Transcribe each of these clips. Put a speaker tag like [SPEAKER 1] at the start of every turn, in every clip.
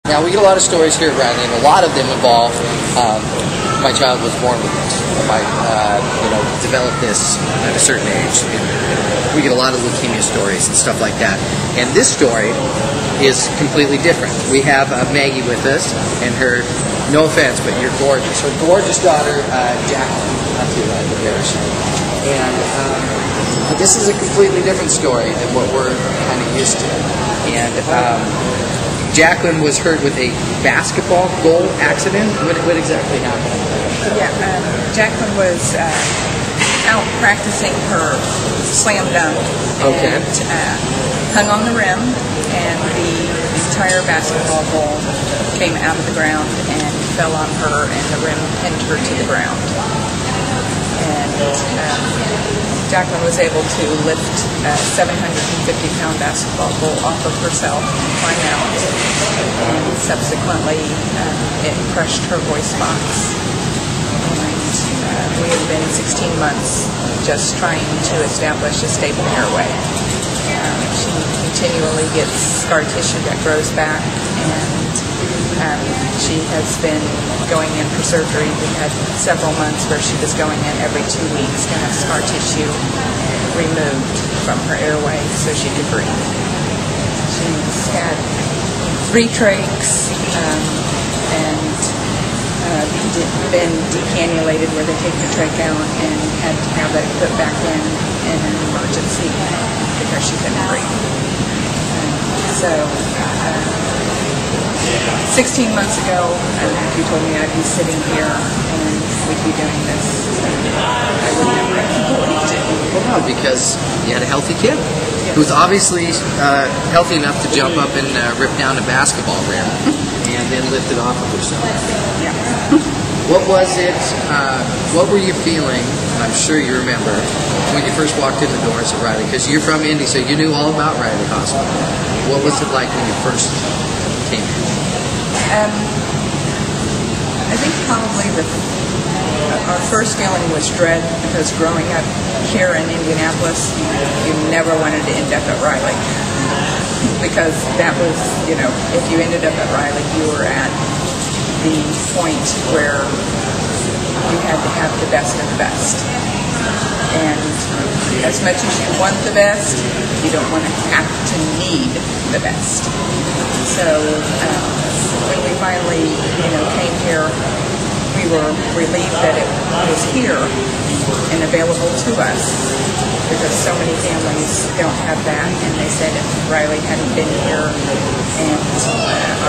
[SPEAKER 1] Now, we get a lot of stories here at Riley, and a lot of them involve my child was born with it, developed this at a certain age. We get a lot of leukemia stories and stuff like that. And this story is completely different. We have Maggie with us, and her, no offense, but you're gorgeous. Her gorgeous daughter, Jaklyn, not too embarrassing. And this is a completely different story than what we're kind of used to. And Jaklyn was hurt with a basketball goal accident. What exactly happened?
[SPEAKER 2] Yeah, Jaklyn was out practicing her slam dunk.
[SPEAKER 1] Okay.
[SPEAKER 2] And hung on the rim, and the entire basketball goal came out of the ground and fell on her, and the rim pinned her to the ground. And Jaklyn was able to lift a 750-pound basketball goal off of herself and climb out, and subsequently it crushed her voice box. And we have been 16 months just trying to establish a stable airway. She continually gets scar tissue that grows back, and she has been going in for surgery. We had several months where she was going in every 2 weeks to have scar tissue removed from her airway so she could breathe. She's had 3 trachs and been decannulated, where they take the trach out, and had to have it put back in an emergency because she couldn't breathe. So 16 months ago, if you told me I'd be sitting here and we'd be doing this, I would never have believed it.
[SPEAKER 1] Well, no, because you had a healthy kid who was obviously healthy enough to jump up and rip down a basketball rim and then lift it off of herself.
[SPEAKER 2] Yeah.
[SPEAKER 1] What was it, what were you feeling, and I'm sure you remember, when you first walked in the doors of Riley? Because you're from Indy, so you knew all about Riley Hospital. What was it like when you first came in?
[SPEAKER 2] I think probably our first feeling was dread, because growing up here in Indianapolis, you never wanted to end up at Riley. Because that was, if you ended up at Riley, you were at the point where you had to have the best of the best. And as much as you want the best, you don't want to have to need the best. So when we finally, came here, we were relieved that it was here and available to us, because so many families don't have that. And they said if Riley hadn't been here and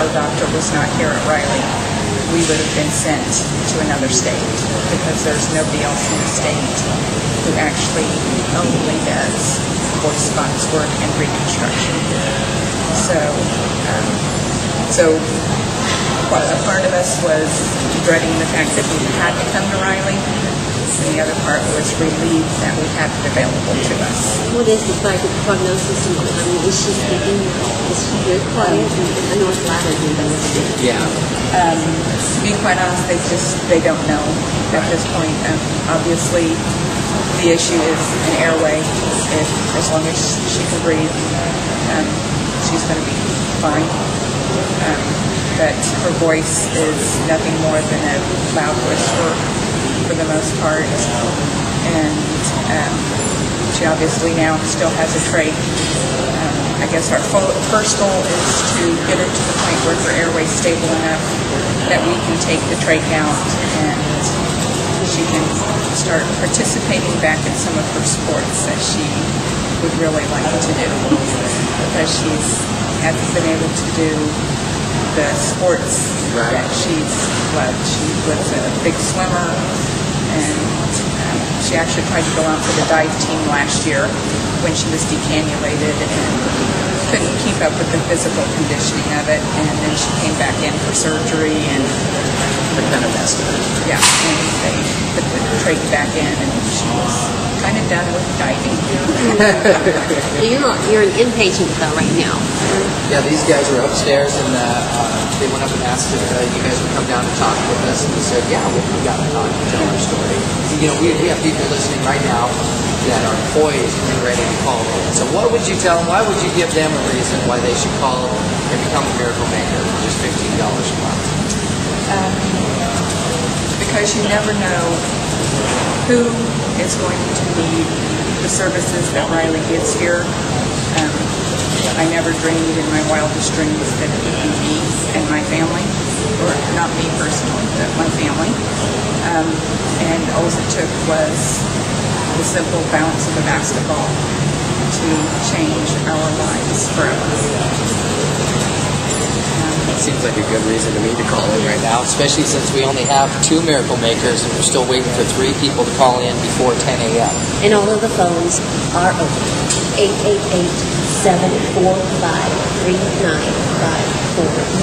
[SPEAKER 2] our doctor was not here at Riley, we would have been sent to another state, because there's nobody else in the state who actually only does voice box work and reconstruction. So a part of us was dreading the fact that we had to come to Riley, and the other part was relieved that we had it available to us.
[SPEAKER 3] What is the prognosis? Is she speaking? Is she good? Quiet? I know it's louder than that.
[SPEAKER 1] Yeah.
[SPEAKER 2] To be quite honest, they don't know at this point. Obviously, the issue is an airway. As long as she can breathe, she's going to be fine. But her voice is nothing more than a loud whisper for the most part, and she obviously now still has a trach. I guess our first goal is to get her to the point where her airway is stable enough that we can take the trach out and she can start participating back in some of her sports that she would really like to do, because she hasn't been able to do the sports that she's loved. She was a big swimmer, and she actually tried to go out for the dive team last year when she was decannulated and couldn't keep up with the physical conditioning of it, and then she came back in for surgery, and
[SPEAKER 1] kind of messed up.
[SPEAKER 2] Yeah, and they put the trach back in, and she was kind of done with diving.
[SPEAKER 3] You're an inpatient with her right now.
[SPEAKER 1] Yeah, these guys are upstairs, and they went up and asked if you guys would come down and talk with us, and we said, yeah, we'll come down and talk and tell our story. We have people listening right now that are poised and ready to call in. So what would you tell them? Why would you give them a reason why they should call and become a miracle maker for just 15 minutes?
[SPEAKER 2] because you never know who is going to need the services that Riley gives here. I never dreamed in my wildest dreams that it would be me and my family, or not me personally, but my family. And all it took was the simple bounce of a basketball to change our lives forever.
[SPEAKER 1] It seems like a good reason to me to call in right now, especially since we only have 2 miracle makers and we're still waiting for 3 people to call in before 10 a.m.
[SPEAKER 3] And all of the phones are open. 888-745-3954.